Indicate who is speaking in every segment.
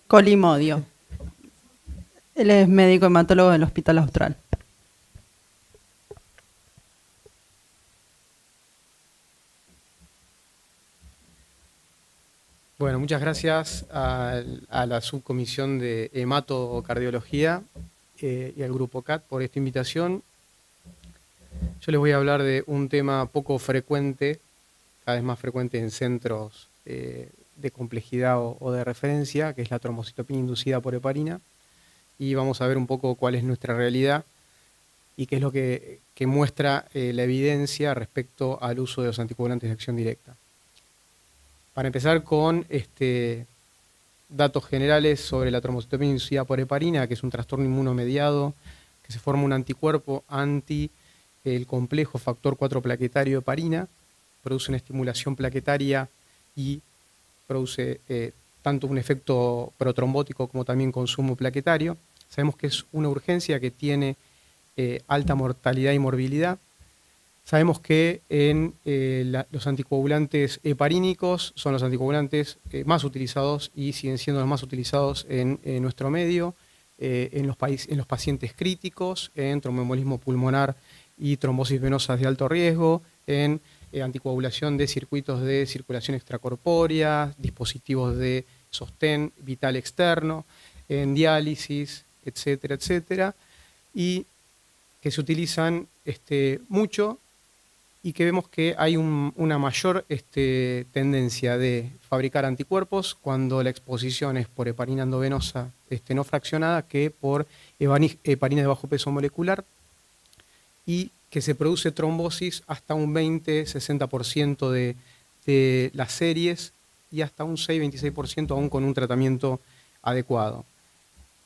Speaker 1: Colimodio. Él es médico hematólogo del Hospital Austral.
Speaker 2: Bueno, muchas gracias a la subcomisión de hematocardiología y al grupo CAT por esta invitación. Yo les voy a hablar de un tema poco frecuente, cada vez más frecuente en centros de complejidad o de referencia, que es la trombocitopenia inducida por heparina. Y vamos a ver un poco cuál es nuestra realidad y qué es lo que muestra la evidencia respecto al uso de los anticoagulantes de acción directa. Para empezar con datos generales sobre la trombocitopenia inducida por heparina, que es un trastorno inmunomediado, que se forma un anticuerpo anti el complejo factor 4 plaquetario heparina, produce una estimulación plaquetaria y produce tanto un efecto protrombótico como también consumo plaquetario. Sabemos que es una urgencia que tiene alta mortalidad y morbilidad. Sabemos que en los anticoagulantes heparínicos son los anticoagulantes más utilizados y siguen siendo los más utilizados en nuestro medio, en los pacientes críticos, en tromboembolismo pulmonar y trombosis venosas de alto riesgo, en anticoagulación de circuitos de circulación extracorpórea, dispositivos de sostén vital externo, en diálisis, etcétera, etcétera, y que se utilizan mucho y que vemos que hay una mayor tendencia de fabricar anticuerpos cuando la exposición es por heparina endovenosa no fraccionada que por heparina de bajo peso molecular, y que se produce trombosis hasta un 20-60% de las series y hasta un 6-26% aún con un tratamiento adecuado.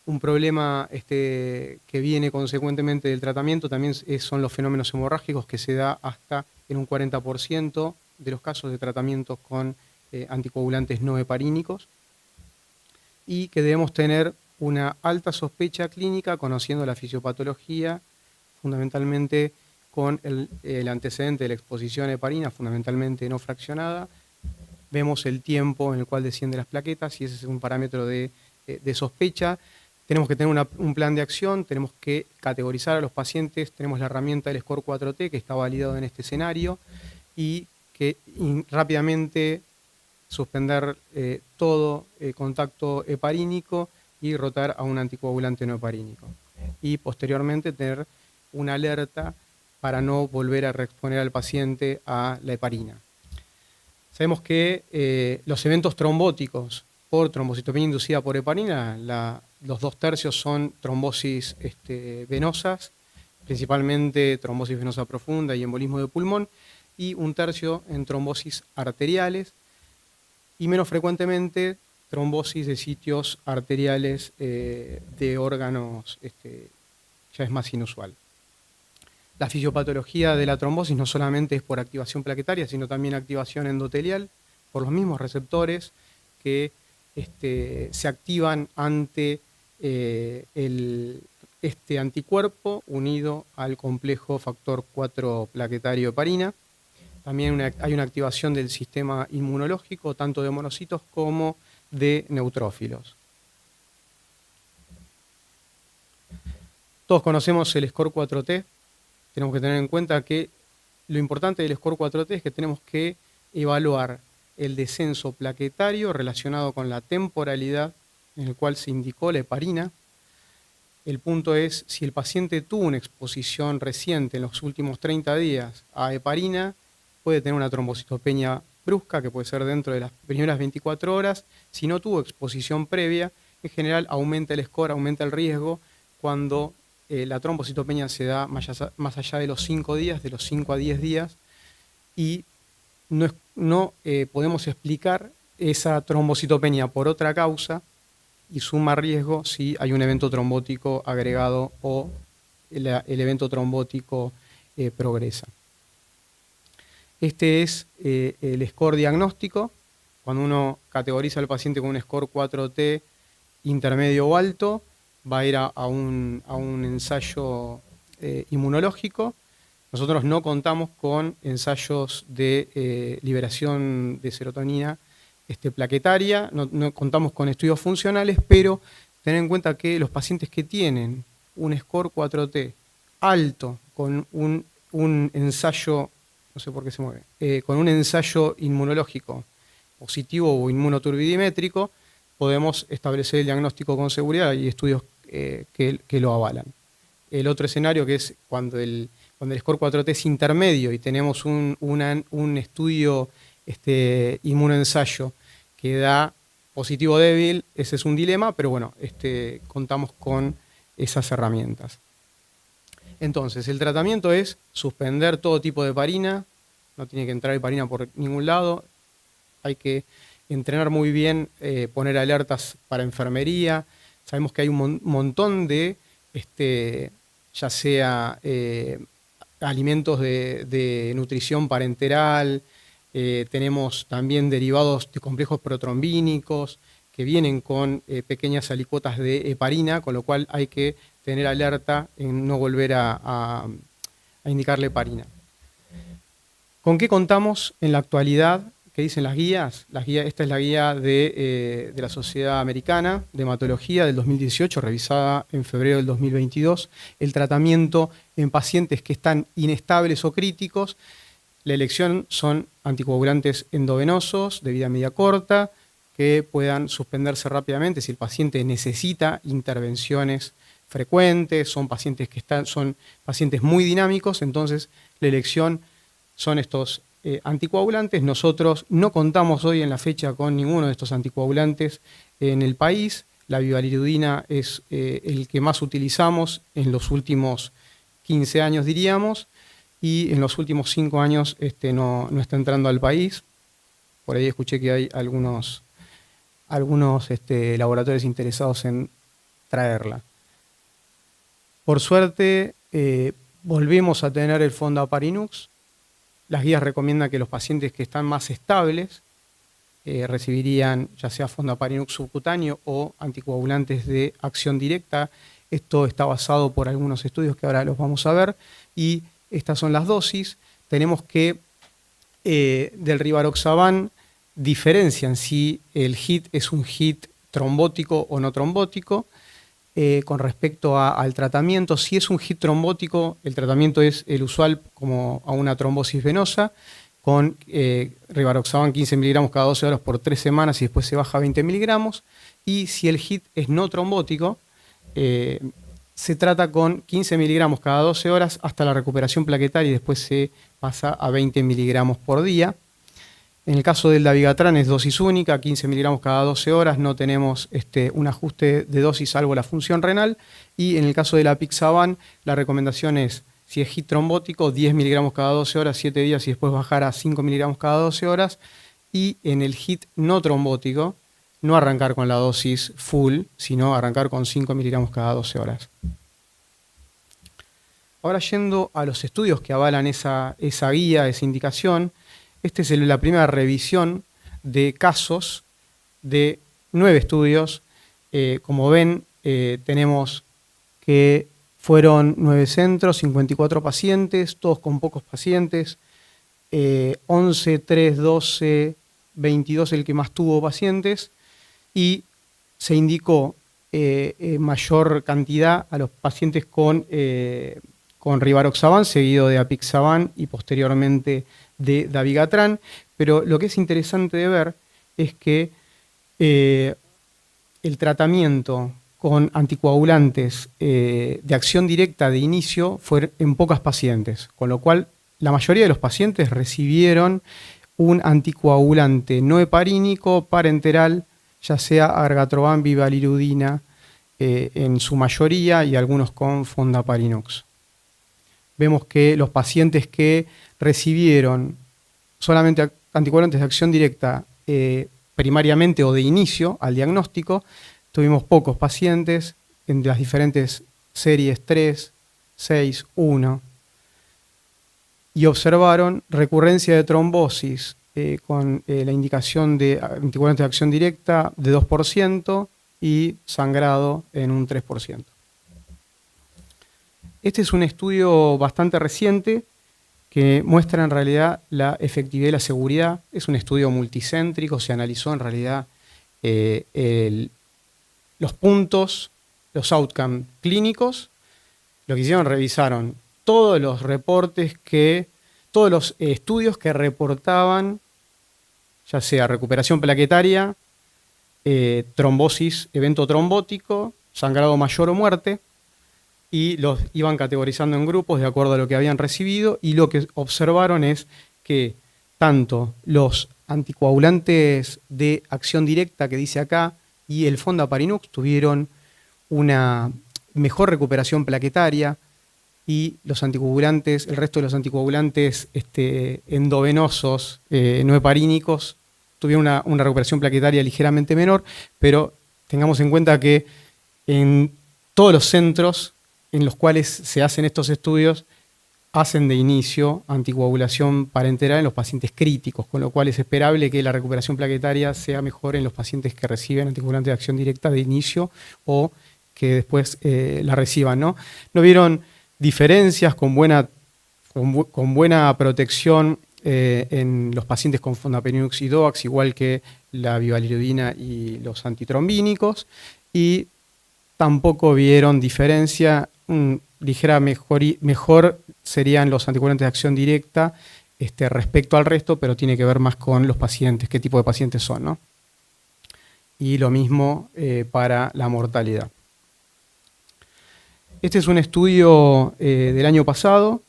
Speaker 2: Un problema que viene consecuentemente del tratamiento también son los fenómenos hemorrágicos, que se da hasta en un 40% de los casos de tratamientos con anticoagulantes no heparínicos, y que debemos tener una alta sospecha clínica conociendo la fisiopatología, fundamentalmente con el antecedente de la exposición a heparina, fundamentalmente no fraccionada. Vemos el tiempo en el cual descienden las plaquetas y ese es un parámetro de sospecha. Tenemos que tener un plan de acción, tenemos que categorizar a los pacientes, tenemos la herramienta del Score 4T que está validado en este escenario y que rápidamente suspender todo contacto heparínico y rotar a un anticoagulante no heparínico. Y posteriormente tener una alerta para no volver a reexponer al paciente a la heparina. Sabemos que los eventos trombóticos por trombocitopenia inducida por heparina, los 2/3 son trombosis venosas, principalmente trombosis venosa profunda y embolismo de pulmón, y 1/3 en trombosis arteriales, y menos frecuentemente trombosis de sitios arteriales de órganos, ya es más inusual. La fisiopatología de la trombosis no solamente es por activación plaquetaria, sino también activación endotelial por los mismos receptores que se activan ante este anticuerpo unido al complejo factor 4 plaquetario heparina. También hay una activación del sistema inmunológico, tanto de monocitos como de neutrófilos. Todos conocemos el Score 4T. Tenemos que tener en cuenta que lo importante del Score 4T es que tenemos que evaluar el descenso plaquetario relacionado con la temporalidad en el cual se indicó la heparina. El punto es si el paciente tuvo una exposición reciente en los últimos 30 días a heparina, puede tener una trombocitopenia brusca, que puede ser dentro de las primeras 24 horas. Si no tuvo exposición previa, en general aumenta el score, aumenta el riesgo cuando la trombocitopenia se da más allá de los 5 días, de los 5 a 10 días, y no podemos explicar esa trombocitopenia por otra causa y suma riesgo si hay un evento trombótico agregado o el evento trombótico progresa. Este es el score diagnóstico. Cuando uno categoriza al paciente con un score 4T intermedio o alto, va a ir a un ensayo inmunológico. Nosotros no contamos con ensayos de liberación de serotonina plaquetaria, no contamos con estudios funcionales, pero tener en cuenta que los pacientes que tienen un score 4T alto, con un ensayo, no sé por qué se mueve, con un ensayo inmunológico positivo o inmunoturbidimétrico, podemos establecer el diagnóstico con seguridad. Hay estudios que lo avalan. El otro escenario, que es cuando el score 4T es intermedio y tenemos un estudio inmunoensayo que da positivo débil, ese es un dilema, pero bueno, contamos con esas herramientas. Entonces, el tratamiento es suspender todo tipo de heparina, no tiene que entrar heparina por ningún lado, hay que entrenar muy bien, poner alertas para enfermería. Sabemos que hay un montón de, ya sea alimentos de nutrición parenteral, tenemos también derivados de complejos protrombínicos que vienen con pequeñas alicuotas de heparina, con lo cual hay que tener alerta en no volver a indicarle heparina. ¿Con qué contamos en la actualidad? ¿Qué dicen las guías? Esta es la guía de la Sociedad Americana de Hematología del 2018, revisada en febrero del 2022. El tratamiento en pacientes que están inestables o críticos. La elección son anticoagulantes endovenosos de vida media corta, que puedan suspenderse rápidamente si el paciente necesita intervenciones frecuentes, son pacientes muy dinámicos, entonces la elección son estos anticoagulantes. Nosotros no contamos hoy en la fecha con ninguno de estos anticoagulantes en el país. La bivalirudina es el que más utilizamos en los últimos 15 años, diríamos, y en los últimos 5 años no está entrando al país. Por ahí escuché que hay algunos laboratorios interesados en traerla. Por suerte, volvemos a tener el Fondaparinux. Las guías recomiendan que los pacientes que están más estables recibirían ya sea Fondaparinux subcutáneo o anticoagulantes de acción directa. Esto está basado por algunos estudios que ahora los vamos a ver, y estas son las dosis. Tenemos que del Rivaroxaban diferencian si el HIT es un HIT trombótico o no trombótico. Con respecto al tratamiento, si es un HIT trombótico, el tratamiento es el usual como a una trombosis venosa, con Rivaroxaban 15 miligramos cada 12 horas por 3 semanas y después se baja a 20 miligramos. Y si el HIT es no trombótico, se trata con 15 miligramos cada 12 horas hasta la recuperación plaquetaria y después se pasa a 20 miligramos por día. En el caso del dabigatran es dosis única, 15 miligramos cada 12 horas, no tenemos un ajuste de dosis salvo la función renal. Y en el caso del apixaban, la recomendación es, si es HIT trombótico, 10 miligramos cada 12 horas, 7 días y después bajar a 5 miligramos cada 12 horas. Y en el HIT no trombótico, no arrancar con la dosis full, sino arrancar con 5 miligramos cada 12 horas. Ahora, yendo a los estudios que avalan esa guía, esa indicación, esta es la primera revisión de casos de 9 estudios. Como ven, tenemos que fueron 9 centros, 54 pacientes, todos con pocos pacientes, 11, 3, 12, 22 el que más tuvo pacientes, y se indicó mayor cantidad a los pacientes con Rivaroxaban, seguido de apixaban y posteriormente de dabigatran. Pero lo que es interesante de ver es que el tratamiento con anticoagulantes de acción directa de inicio fue en pocas pacientes, con lo cual la mayoría de los pacientes recibieron un anticoagulante no heparínico parenteral, ya sea argatroban, bivalirudina en su mayoría, y algunos con Fondaparinux. Vemos que los pacientes que recibieron solamente anticoagulantes de acción directa primariamente o de inicio al diagnóstico, tuvimos pocos pacientes en las diferentes series 3, 6, 1, y observaron recurrencia de trombosis con la indicación de anticoagulantes de acción directa de 2% y sangrado en un 3%. Este es un estudio bastante reciente que muestra en realidad la efectividad y la seguridad. Es un estudio multicéntrico, se analizó en realidad los puntos, los outcomes clínicos. Lo que hicieron, revisaron todos los reportes todos los estudios que reportaban, ya sea recuperación plaquetaria, trombosis, evento trombótico, sangrado mayor o muerte, y los iban categorizando en grupos de acuerdo a lo que habían recibido, y lo que observaron es que tanto los anticoagulantes de acción directa que dice acá y el Fondaparinux tuvieron una mejor recuperación plaquetaria, y los anticoagulantes, el resto de los anticoagulantes endovenosos no heparínicos tuvieron una recuperación plaquetaria ligeramente menor, pero tengamos en cuenta que en todos los centros en los cuales se hacen estos estudios hacen de inicio anticoagulación parenteral en los pacientes críticos, con lo cual es esperable que la recuperación plaquetaria sea mejor en los pacientes que reciben anticoagulantes de acción directa de inicio o que después la reciban, ¿no? No vieron diferencias con buena protección en los pacientes con Fondaparinux y DOACs, igual que la bivalirudina y los antitrombínicos, y tampoco vieron diferencia. Ligera mejor serían los anticoagulantes de acción directa respecto al resto, pero tiene que ver más con los pacientes, qué tipo de pacientes son, ¿no? Y lo mismo para la mortalidad. Este es un estudio del año pasado,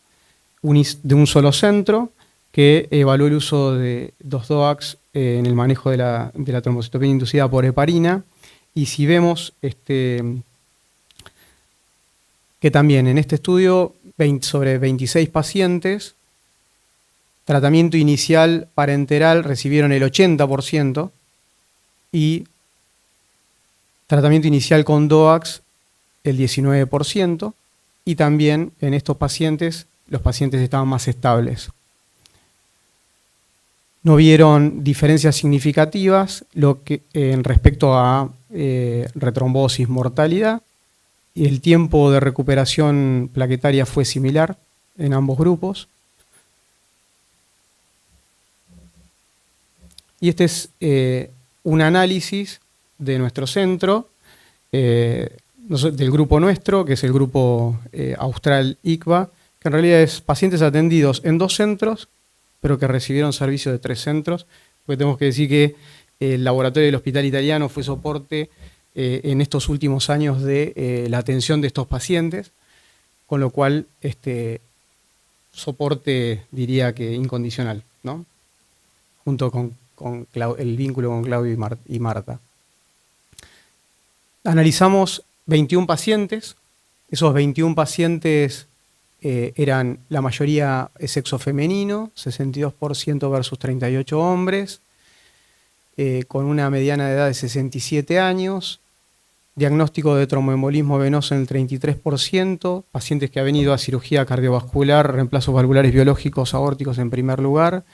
Speaker 2: de un solo centro, que evaluó el uso de los DOACs en el manejo de la trombocitopenia inducida por heparina. Y si vemos que también en este estudio, sobre 26 pacientes, tratamiento inicial parenteral recibieron el 80% y tratamiento inicial con DOACs el 19%, y también en estos pacientes, los pacientes estaban más estables. No vieron diferencias significativas en respecto a retrombosis, mortalidad, y el tiempo de recuperación plaquetaria fue similar en ambos grupos. Y este es un análisis de nuestro centro, del grupo nuestro, que es el grupo Austral ICVA, que en realidad es pacientes atendidos en 2 centros, pero que recibieron servicio de 3 centros, porque tenemos que decir que el laboratorio del Hospital Italiano fue soporte en estos últimos años de la atención de estos pacientes, con lo cual soporte diría que incondicional, ¿no? Junto con el vínculo con Claudio y Marta. Analizamos 21 pacientes. Esos 21 pacientes eran la mayoría sexo femenino, 62% versus 38 hombres, con una mediana de edad de 67 años, diagnóstico de tromboembolismo venoso en el 33%, pacientes que han venido a cirugía cardiovascular, reemplazos valvulares biológicos aórticos en primer lugar,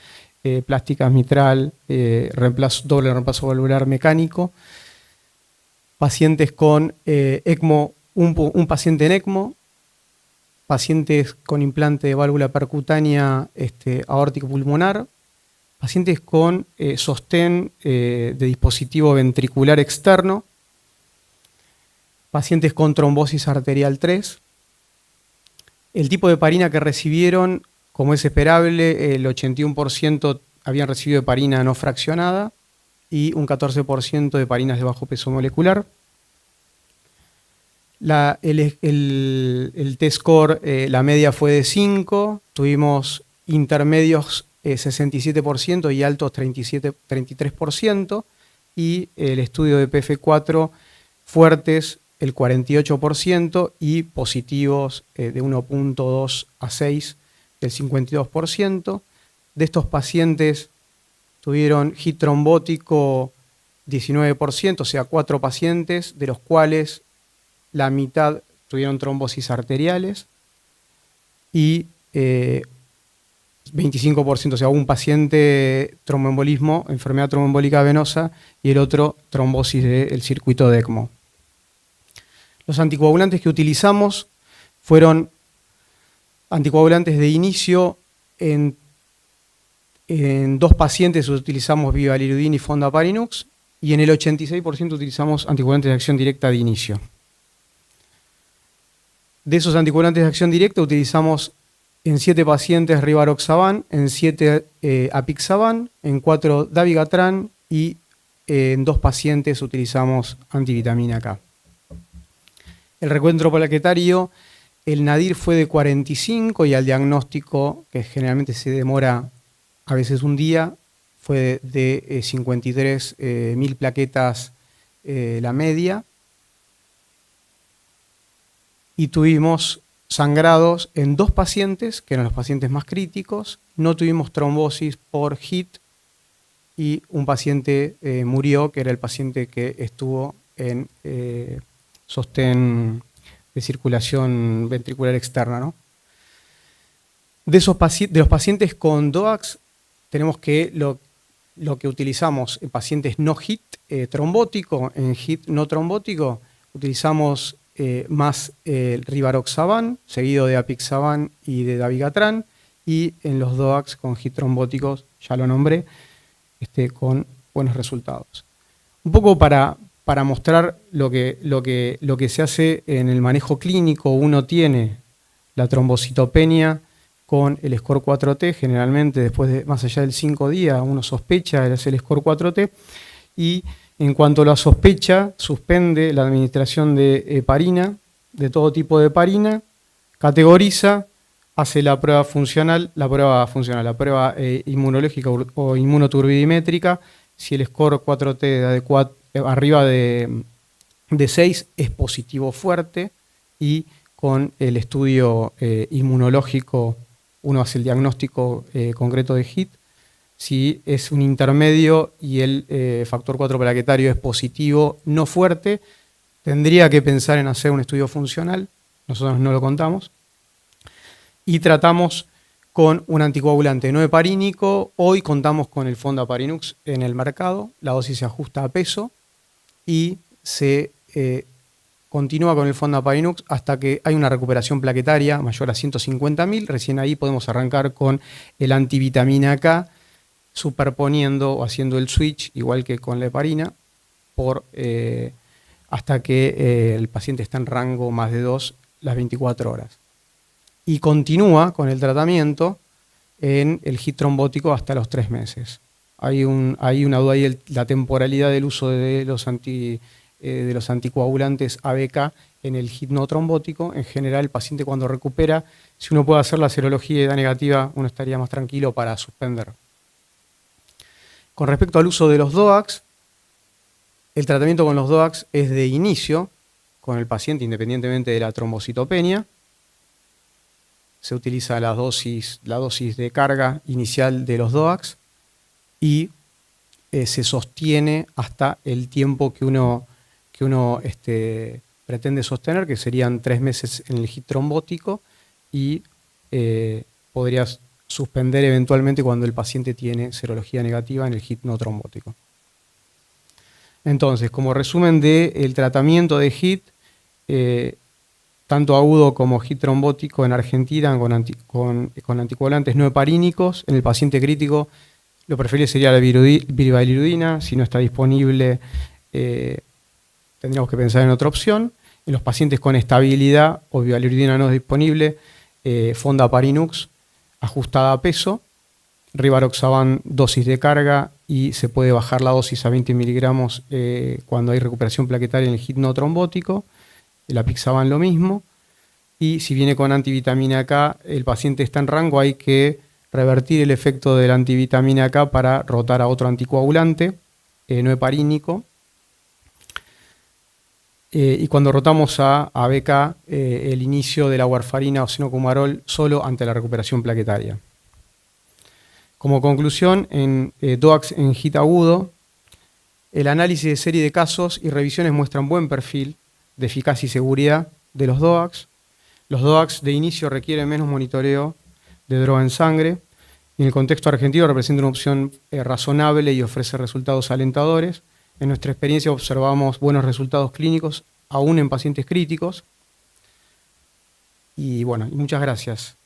Speaker 2: plástica mitral, doble reemplazo valvular mecánico, pacientes con ECMO, un paciente en ECMO, pacientes con implante de válvula percutánea aórtico pulmonar, pacientes con sostén de dispositivo ventricular externo, pacientes con trombosis arterial 3. El tipo de heparina que recibieron, como es esperable, el 81% habían recibido heparina no fraccionada y un 14% de heparinas de bajo peso molecular. El T-score, la media fue de 5, tuvimos intermedios 67% y altos 33%, y el estudio de PF4 fuertes el 48% y positivos de 1.2 a 6 del 52%. De estos pacientes tuvieron hit trombótico 19%, o sea 4 pacientes, de los cuales la mitad tuvieron trombosis arteriales y 25%, o sea, un paciente tromboembolismo, enfermedad tromboembólica venosa, y el otro trombosis del circuito de ECMO. Los anticoagulantes que utilizamos fueron anticoagulantes de inicio en 2 pacientes utilizamos bivalirudina y fondaparinux, y en el 86% utilizamos anticoagulantes de acción directa de inicio. De esos anticoagulantes de acción directa utilizamos en 7 pacientes rivaroxaban, en 7 apixaban, en 4 dabigatran y en 2 pacientes utilizamos antivitamina K. El recuento plaquetario, el nadir fue de 45 y al diagnóstico, que generalmente se demora a veces un día, fue de 53.000 plaquetas la media. Y tuvimos sangrados en 2 pacientes, que eran los pacientes más críticos. No tuvimos trombosis por HIT y un paciente murió, que era el paciente que estuvo en sostén de circulación ventricular externa, ¿no? De los pacientes con DOACs, tenemos que lo que utilizamos en pacientes no HIT trombótico, en HIT no trombótico, utilizamos más rivaroxaban, seguido de apixaban y de dabigatran, y en los DOACs con HIT trombóticos, ya lo nombré, con buenos resultados. Un poco para mostrar lo que se hace en el manejo clínico, uno tiene la trombocitopenia con el score 4T, generalmente después de más allá del 5 días, uno sospecha el score 4T, y en cuanto a la sospecha, suspende la administración de heparina, de todo tipo de heparina, categoriza, hace la prueba funcional, la prueba inmunológica o inmunoturbidimétrica. Si el score 4T arriba de 6 es positivo fuerte, y con el estudio inmunológico uno hace el diagnóstico concreto de HIT. Si es un intermedio y el factor 4 plaquetario es positivo, no fuerte, tendría que pensar en hacer un estudio funcional. Nosotros no lo contamos. Y tratamos con un anticoagulante no heparínico. Hoy contamos con el fondaparinux en el mercado. La dosis se ajusta a peso y se continúa con el fondaparinux hasta que hay una recuperación plaquetaria mayor a 150.000. Recién ahí podemos arrancar con el antivitamina K, superponiendo o haciendo el switch, igual que con la heparina, hasta que el paciente está en rango más de 2 las 24 horas. Y continúa con el tratamiento en el HIT trombótico hasta los 3 meses. Hay una duda ahí, la temporalidad del uso de los anticoagulantes ABK en el HIT no trombótico. En general, el paciente cuando recupera, si uno puede hacer la serología y da negativa, uno estaría más tranquilo para suspender. Con respecto al uso de los DOACs, el tratamiento con los DOACs es de inicio con el paciente independientemente de la trombocitopenia. Se utiliza la dosis de carga inicial de los DOACs y se sostiene hasta el tiempo que uno pretende sostener, que serían 3 meses en el HIT trombótico, y podría suspender eventualmente cuando el paciente tiene serología negativa en el HIT no trombótico. Entonces, como resumen del tratamiento de HIT, tanto agudo como HIT trombótico en Argentina con anticoagulantes no heparínicos, en el paciente crítico lo preferible sería la bivalirudina. Si no está disponible, tendríamos que pensar en otra opción. En los pacientes con estabilidad o bivalirudina no es disponible, fondaparinux ajustada a peso, rivaroxaban dosis de carga, y se puede bajar la dosis a 20 miligramos cuando hay recuperación plaquetaria en el HIT no trombótico. El apixaban lo mismo. Y si viene con antivitamina K, el paciente está en rango, hay que revertir el efecto de la antivitamina K para rotar a otro anticoagulante no heparínico. Y cuando rotamos a ABK, el inicio de la warfarina o cenocumarol solo ante la recuperación plaquetaria. Como conclusión, en DOACs en HIT agudo, el análisis de serie de casos y revisiones muestran buen perfil de eficacia y seguridad de los DOACs. Los DOACs de inicio requieren menos monitoreo de droga en sangre. En el contexto argentino representa una opción razonable y ofrece resultados alentadores. En nuestra experiencia observamos buenos resultados clínicos, aún en pacientes críticos. Y bueno, muchas gracias.